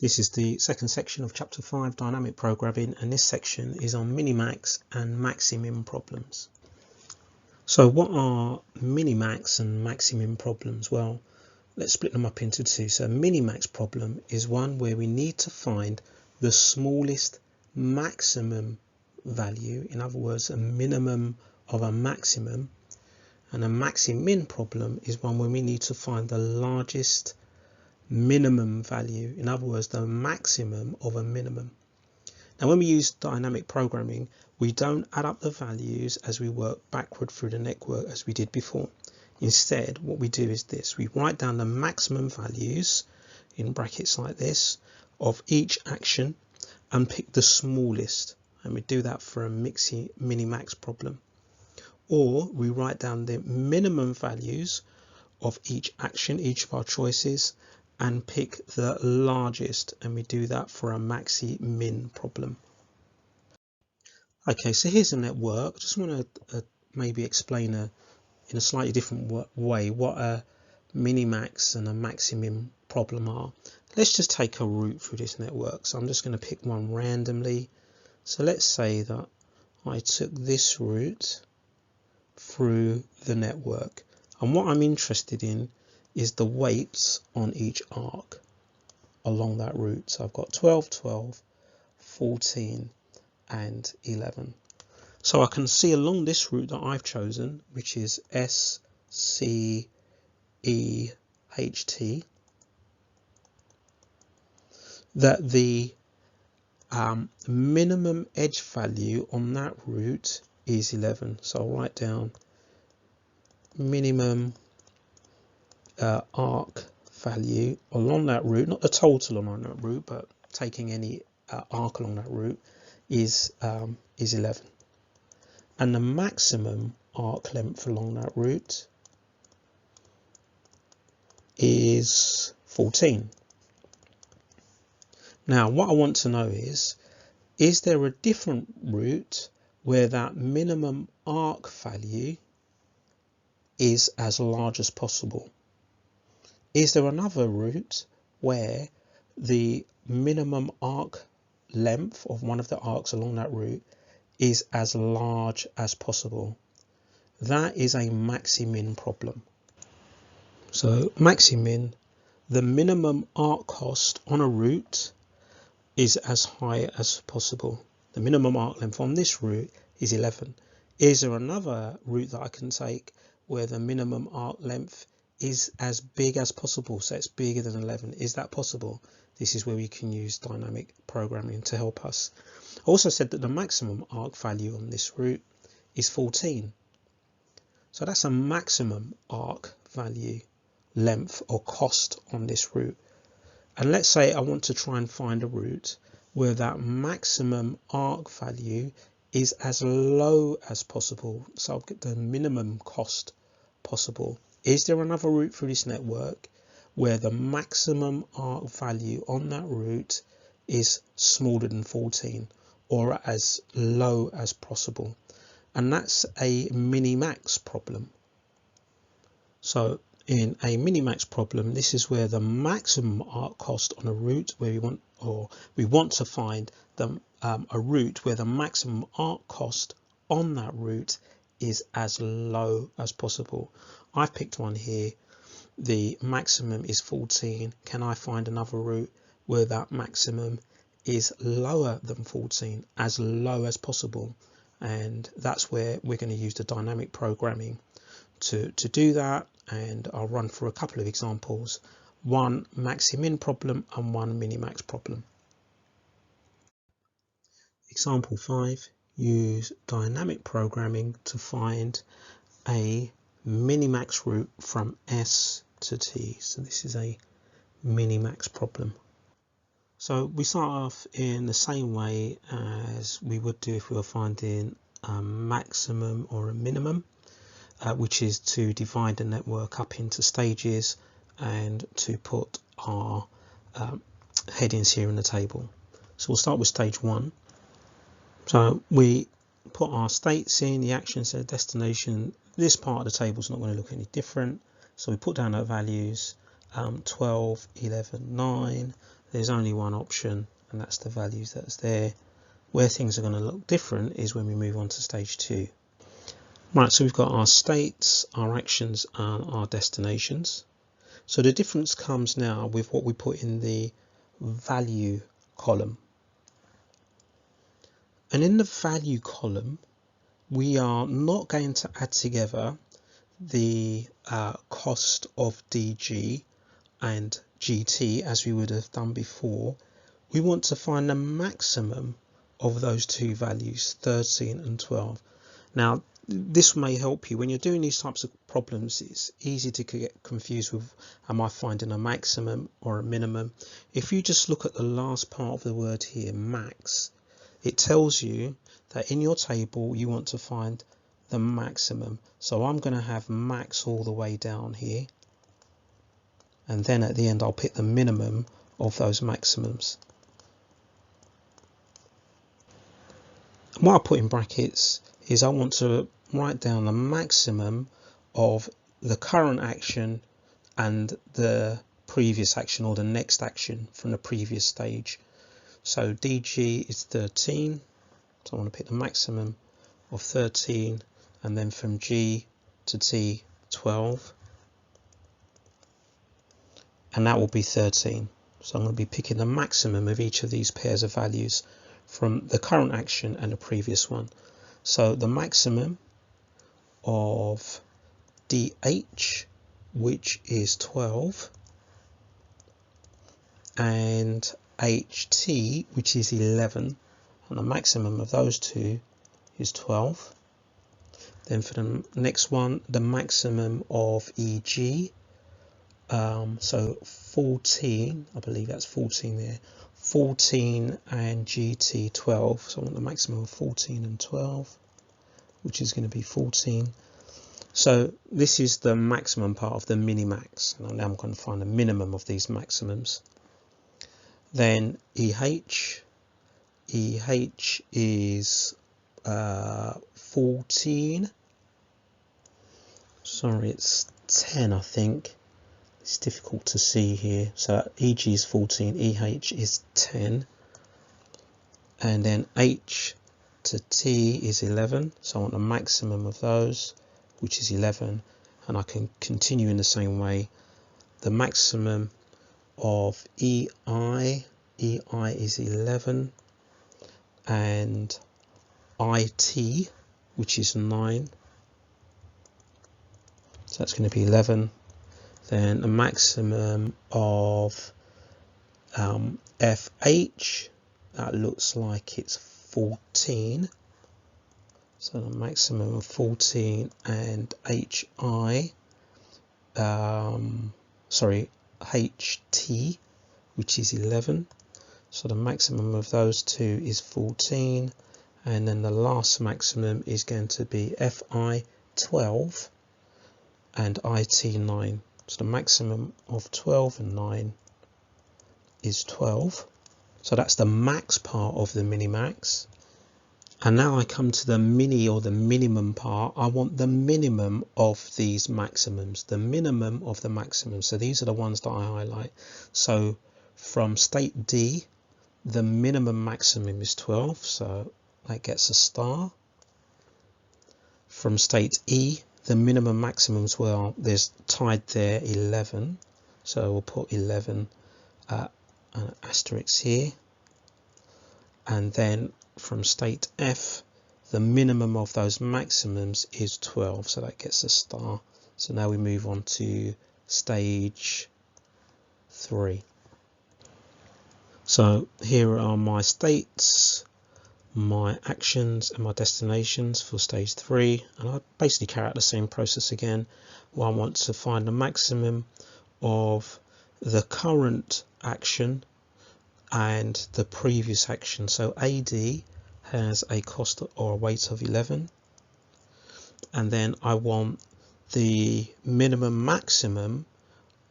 This is the second section of chapter 5, dynamic programming, and this section is on minimax and maximin problems. So what are minimax and maximin problems? Well, let's split them up into two. So a minimax problem is one where we need to find the smallest maximum value, in other words a minimum of a maximum, and a maximin problem is one where we need to find the largest minimum value, in other words the maximum of a minimum. Now when we use dynamic programming, we don't add up the values as we work backward through the network as we did before. Instead, what we do is this: we write down the maximum values in brackets like this of each action and pick the smallest, and we do that for a minimax problem. Or we write down the minimum values of each action, each of our choices, and pick the largest, and we do that for a maxi-min problem. Okay, so here's a network. I just want to maybe explain in a slightly different way what a minimax and a maximin problem are. Let's just take a route through this network. So I'm just going to pick one randomly. So let's say that I took this route through the network, and what I'm interested in is the weights on each arc along that route. So I've got 12, 12, 14 and 11. So I can see along this route that I've chosen, which is S, C, E, H, T, that the minimum edge value on that route is 11. So I'll write down minimum arc value along that route, not the total along that route, but taking any arc along that route is 11, and the maximum arc length along that route is 14. Now what I want to know is there a different route where that minimum arc value is as large as possible? Is there another route where the minimum arc length of one of the arcs along that route is as large as possible? That is a maximin problem. So maximin, the minimum arc cost on a route is as high as possible. The minimum arc length on this route is 11. Is there another route that I can take where the minimum arc length is as big as possible, so it's bigger than 11? Is that possible? This is where we can use dynamic programming to help us. I also said that the maximum arc value on this route is 14. So that's a maximum arc value length or cost on this route. And let's say I want to try and find a route where that maximum arc value is as low as possible. So I'll get the minimum cost possible. Is there another route through this network where the maximum arc value on that route is smaller than 14 or as low as possible? And that's a minimax problem. So in a minimax problem, this is where the maximum arc cost on a route where we want to find a route where the maximum arc cost on that route is as low as possible. I've picked one here. The maximum is 14. Can I find another route where that maximum is lower than 14, as low as possible? And that's where we're going to use the dynamic programming to do that. And I'll run through a couple of examples, one maximin problem and one minimax problem. Example 5, use dynamic programming to find a minimax route from S to T. So this is a minimax problem. So we start off in the same way as we would do if we were finding a maximum or a minimum, which is to divide the network up into stages and to put our headings here in the table. So we'll start with stage 1. So we put our states in, the action set, destination. This part of the table is not going to look any different. So we put down our values, 12, 11, 9. there's only one option, and that's the values that's there. Where things are going to look different is when we move on to stage 2. Right, so we've got our states, our actions, and our destinations. So the difference comes now with what we put in the value column. And in the value column, we are not going to add together the cost of DG and GT as we would have done before. We want to find the maximum of those two values, 13 and 12. Now, this may help you when you're doing these types of problems. It's easy to get confused with, am I finding a maximum or a minimum? If you just look at the last part of the word here, max, it tells you that in your table you want to find the maximum. So I'm going to have max all the way down here, and then at the end I'll pick the minimum of those maximums. And what I put in brackets is I want to write down the maximum of the current action and the previous action, or the next action from the previous stage. So DG is 13, so I want to pick the maximum of 13, and then from G to T 12, and that will be 13. So I'm going to be picking the maximum of each of these pairs of values from the current action and the previous one. So the maximum of DH, which is 12, and HT, which is 11, and the maximum of those two is 12. Then for the next one, the maximum of EG, so 14, I believe that's 14 there, 14 and GT 12, so I want the maximum of 14 and 12, which is going to be 14. So this is the maximum part of the minimax, and now I'm going to find the minimum of these maximums. Then EH is 14, sorry, it's 10, I think. It's difficult to see here. So EG is 14, EH is 10, and then H to T is 11, so I want the maximum of those, which is 11, and I can continue in the same way. The maximum of EI is 11, and IT, which is 9, so that's going to be 11. Then the maximum of FH, that looks like it's 14, so the maximum of 14, and HT, which is 11, so the maximum of those two is 14, and then the last maximum is going to be FI 12 and IT 9. So the maximum of 12 and 9 is 12. So that's the max part of the minimax. And now I come to the mini, or the minimum part. I want the minimum of these maximums, the minimum of the maximum. So these are the ones that I highlight. So from state D, the minimum maximum is 12, so that gets a star. From state E, the minimum maximums, well, there's tied there 11, so we'll put 11 an asterisk here. And then from state F, the minimum of those maximums is 12, so that gets a star. So now we move on to stage 3. So here are my states, my actions, and my destinations for stage 3, and I basically carry out the same process again. Well, I want to find the maximum of the current action and the previous action. So AD has a cost or a weight of 11, and then I want the minimum maximum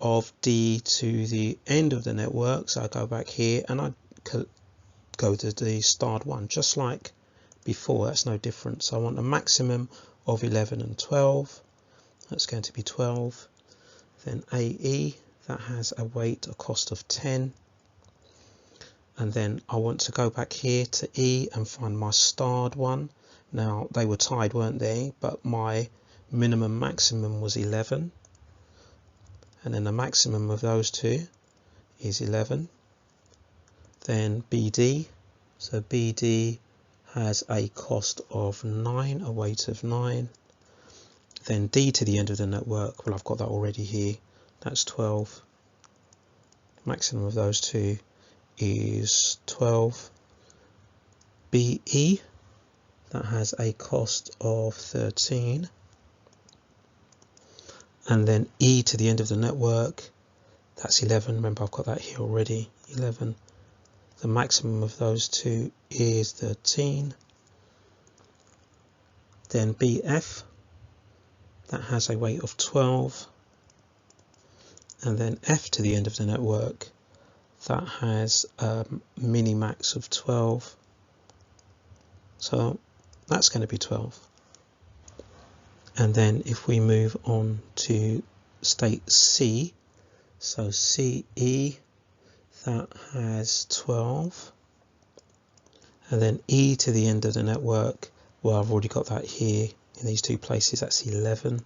of D to the end of the network. So I go back here and I go to the starred one, just like before. That's no different. So I want a maximum of 11 and 12. That's going to be 12. Then AE, that has a weight, a cost of 10. and then I want to go back here to E and find my starred one. Now they were tied, weren't they? But my minimum maximum was 11, and then the maximum of those two is 11. Then BD, so BD has a cost of 9, a weight of 9. Then D to the end of the network, well, I've got that already here, that's 12. Maximum of those two is 12. BE, that has a cost of 13. And then E to the end of the network, that's 11. Remember, I've got that here already, 11. The maximum of those two is 13. Then BF, that has a weight of 12. And then F to the end of the network, that has a minimax of 12. So that's going to be 12. And then if we move on to state C, so CE, that has 12. And then E to the end of the network, well, I've already got that here in these two places, that's 11.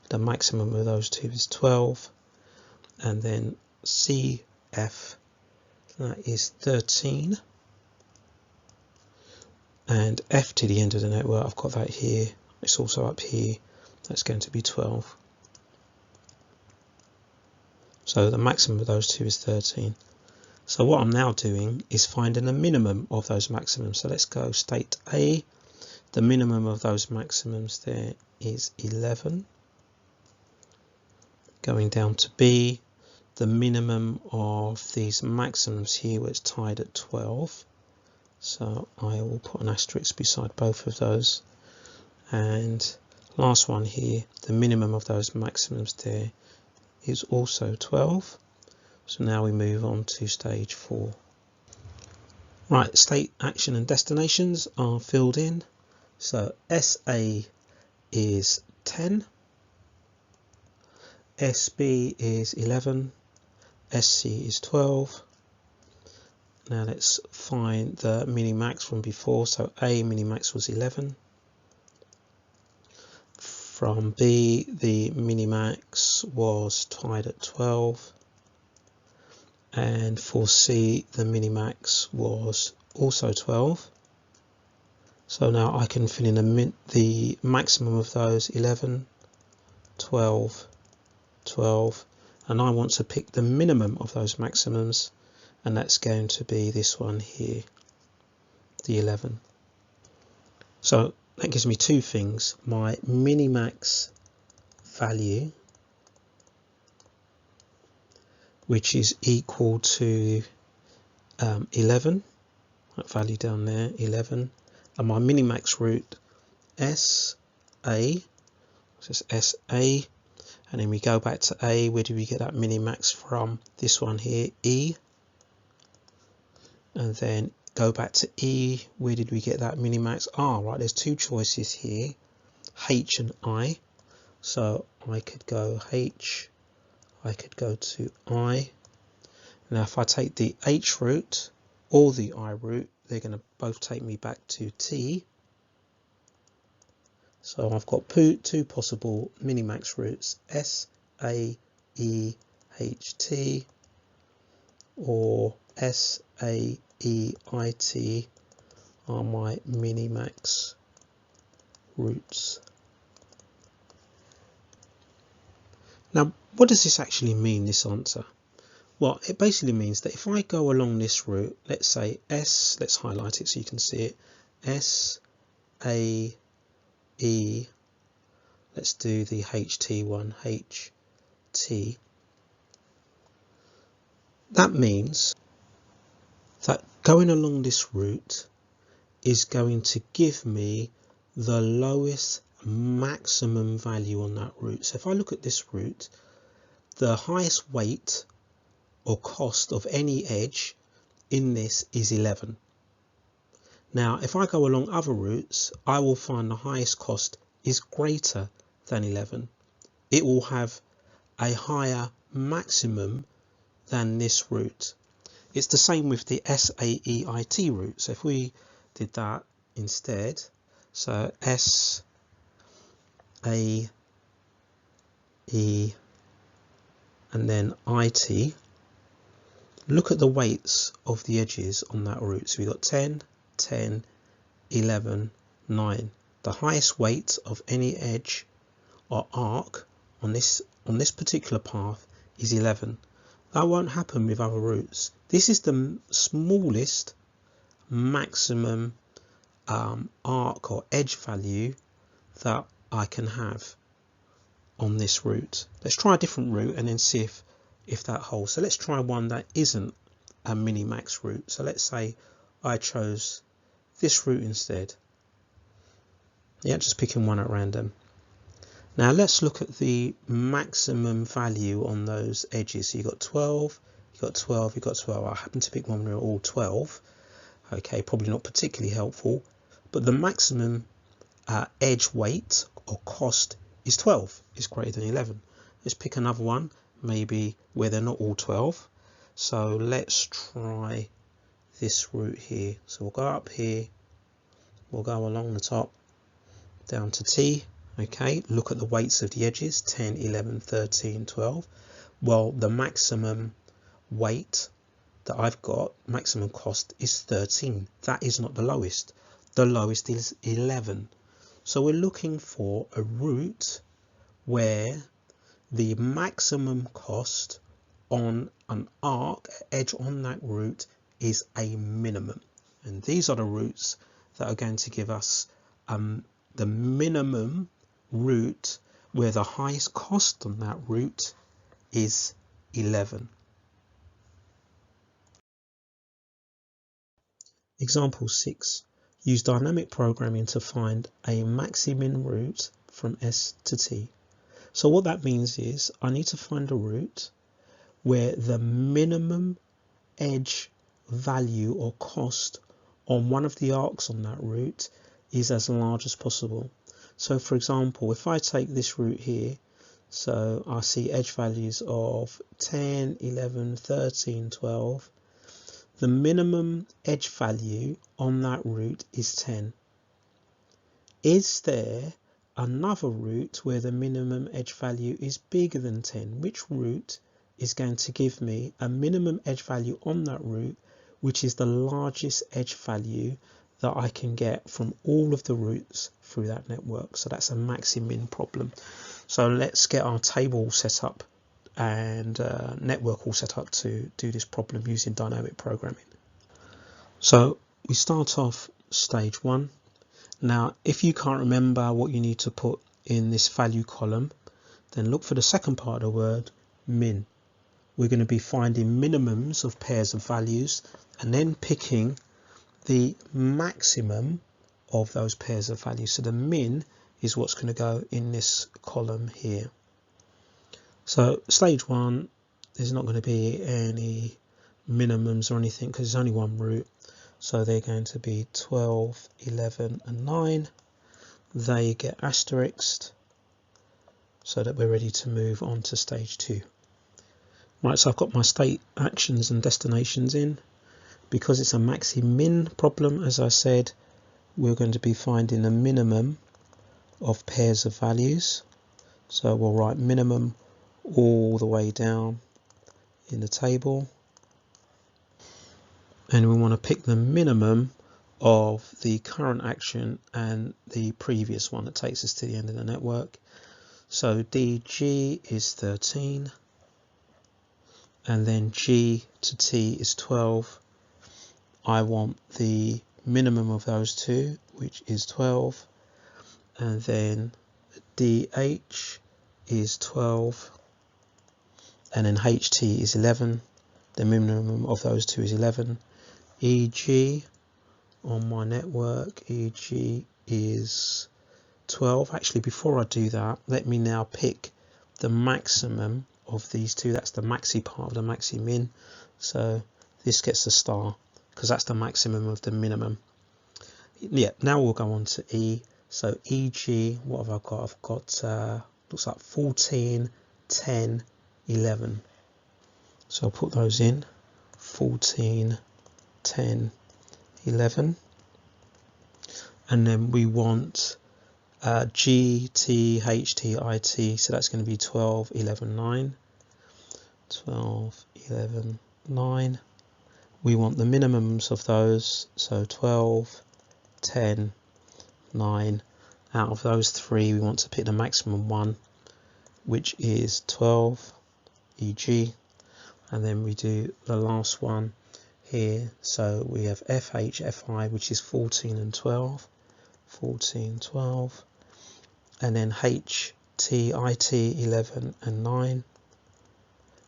The maximum of those two is 12. And then CF, that is 13. And F to the end of the network, I've got that here, it's also up here, that's going to be 12. So the maximum of those two is 13. So what I'm now doing is finding the minimum of those maximums. So let's go state A. The minimum of those maximums there is 11. Going down to B, the minimum of these maximums here was tied at 12. So I will put an asterisk beside both of those. And last one here, the minimum of those maximums there is also 12. So now we move on to stage 4. Right, state, action and destinations are filled in. So SA is 10, SB is 11, SC is 12. Now let's find the minimax from before. So A minimax was 11. From B, the minimax was tied at 12. And for C, the minimax was also 12. So now I can fill in the maximum of those, 11, 12, 12. And I want to pick the minimum of those maximums, and that's going to be this one here, the 11. So that gives me two things: my minimax value, which is equal to 11, that value down there, 11, and my minimax root SA, so it's SA, and then we go back to A. Where do we get that minimax from? This one here, E. And then go back to E. Where did we get that minimax? Right, there's two choices here, H and I. So I could go H, I could go to I. Now if I take the H root or the I root, they're going to both take me back to T. So I've got two possible minimax roots, S, A, E, H, T, or S, A, E, I, T are my minimax roots. Now, what does this actually mean, this answer? Well, it basically means that if I go along this route, let's say S, let's highlight it so you can see it, S, A, E, let's do the HT one, HT. That means that going along this route is going to give me the lowest maximum value on that route. So if I look at this route, the highest weight or cost of any edge in this is 11. Now, if I go along other routes, I will find the highest cost is greater than 11. It will have a higher maximum than this route. It's the same with the SAEIT root. So if we did that instead, so S, A, E, and then IT, look at the weights of the edges on that root. So we've got 10, 10, 11, 9. The highest weight of any edge or arc on this particular path is 11. That won't happen with other roots. This is the smallest maximum arc or edge value that I can have on this root. Let's try a different root and then see if that holds. So let's try one that isn't a minimax root. So let's say I chose this root instead. Yeah, just picking one at random. Now let's look at the maximum value on those edges. So you've got 12, you've got 12, you've got 12. I happen to pick one where they're all 12. Okay, probably not particularly helpful, but the maximum edge weight or cost is 12. It's greater than 11. Let's pick another one, maybe where they're not all 12. So let's try this root here. So we'll go up here, we'll go along the top down to T. Okay, look at the weights of the edges, 10, 11, 13, 12. Well, the maximum weight that I've got, maximum cost, is 13. That is not the lowest. The lowest is 11. So we're looking for a root where the maximum cost on an arc edge on that root is a minimum. And these are the roots that are going to give us the minimum root where the highest cost on that root is 11. Example 6. Use dynamic programming to find a maximin root from S to T. So what that means is I need to find a root where the minimum edge value or cost on one of the arcs on that root is as large as possible. So for example, if I take this root here, so I see edge values of 10, 11, 13, 12. The minimum edge value on that root is 10. Is there another root where the minimum edge value is bigger than 10? Which root is going to give me a minimum edge value on that root, which is the largest edge value that I can get from all of the roots through that network? So that's a maximin problem. So let's get our table set up and network all set up to do this problem using dynamic programming. So we start off stage 1. Now if you can't remember what you need to put in this value column, then look for the second part of the word, min. We're going to be finding minimums of pairs of values and then picking the maximum of those pairs of values. So the min is what's going to go in this column here. So stage 1, there's not going to be any minimums or anything because there's only one root. So they're going to be 12, 11 and 9. They get asterisked so that we're ready to move on to stage 2. Right, so I've got my state actions and destinations in. Because it's a maxi-min problem, as I said, we're going to be finding a minimum of pairs of values. So we'll write minimum all the way down in the table. And we want to pick the minimum of the current action and the previous one that takes us to the end of the network. So DG is 13. And then G to T is 12. I want the minimum of those two, which is 12, and then DH is 12, and then HT is 11. The minimum of those two is 11. EG on my network, EG is 12. Actually, before I do that, let me now pick the maximum of these two. That's the maxi part of the maxi min. So this gets a star, because that's the maximum of the minimum. Yeah, now we'll go on to E. So EG, what have I got? I've got, looks like 14, 10, 11. So I'll put those in. 14, 10, 11. And then we want G, T, H, T, I, T, so that's going to be 12, 11, 9. 12, 11, 9. We want the minimums of those, so 12, 10, 9. Out of those three, we want to pick the maximum one, which is 12, e.g. And then we do the last one here, so we have FH, FI, which is 14 and 12. 14, 12, and then H, T, IT, 11 and 9.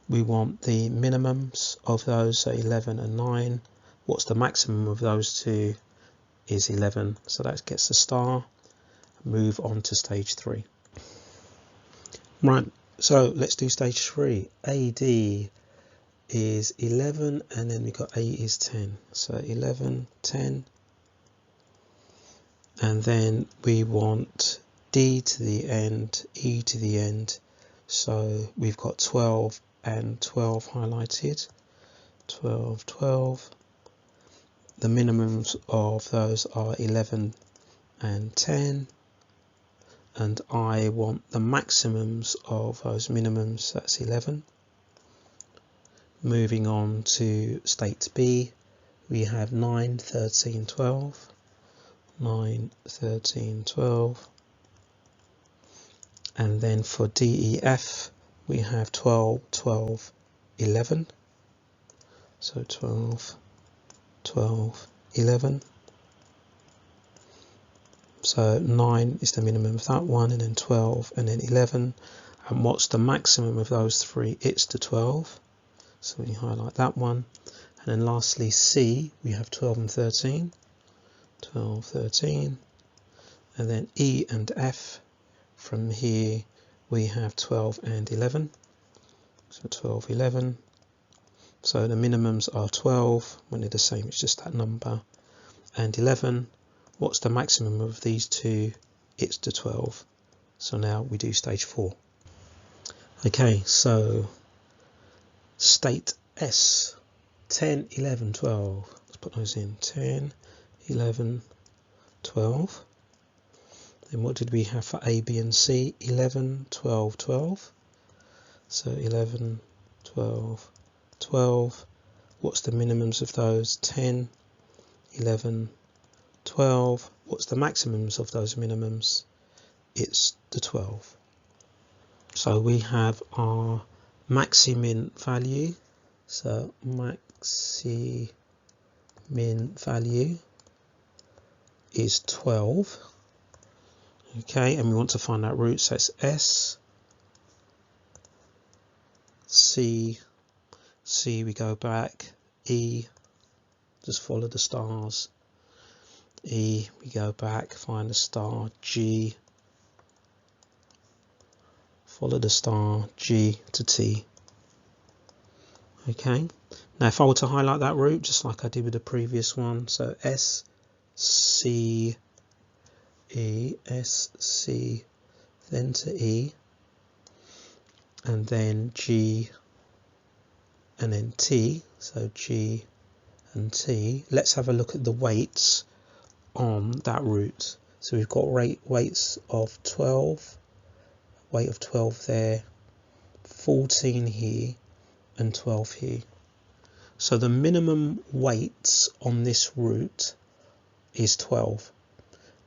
We want the minimums of those, so 11 and 9. What's the maximum of those two is 11, so that gets a star. Move on to stage 3. Right, so let's do stage 3. AD is 11, and then we got A is 10, so 11, 10. And then we want D to the end, E to the end. So we've got 12 and 12 highlighted. 12, 12. The minimums of those are 11 and 10. And I want the maximums of those minimums, that's 11. Moving on to state B, we have 9, 13, 12. 9, 13, 12, and then for DEF we have 12, 12, 11, so 12, 12, 11, so 9 is the minimum of that one, and then 12, and then 11, and what's the maximum of those three? It's the 12, so we highlight that one, and then lastly C, we have 12 and 13, 12, 13, and then E and F, from here we have 12 and 11, so 12, 11, so the minimums are 12, when they're the same it's just that number, and 11, what's the maximum of these two? It's the 12, so now we do stage 4. Okay, so state S, 10, 11, 12, let's put those in, 10, 11, 12. Then what did we have for A, B and C? 11, 12, 12. So 11, 12, 12. What's the minimums of those? 10, 11, 12. What's the maximums of those minimums? It's the 12. So we have our maximin value. So maximin value is 12. Okay, and we want to find that root, so it's S, C, C we go back, E, just follow the stars, E we go back, find the star, G, follow the star, G to T. Okay, now if I were to highlight that root just like I did with the previous one, so S, C, E, S, C, then to E, and then G, and then T, so G and T. Let's have a look at the weights on that root. So we've got weights of 12, weight of 12 there, 14 here, and 12 here. So the minimum weights on this root is 12.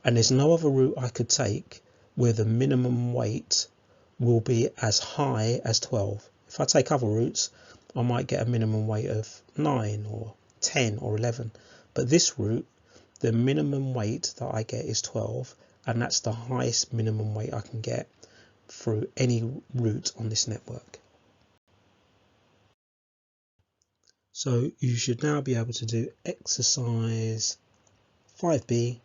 And there's no other route I could take where the minimum weight will be as high as 12. If I take other routes, I might get a minimum weight of 9 or 10 or 11. But this route, the minimum weight that I get is 12, and that's the highest minimum weight I can get through any route on this network. So you should now be able to do exercise 5B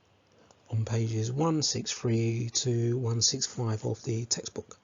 on pages 163 to 165 of the textbook.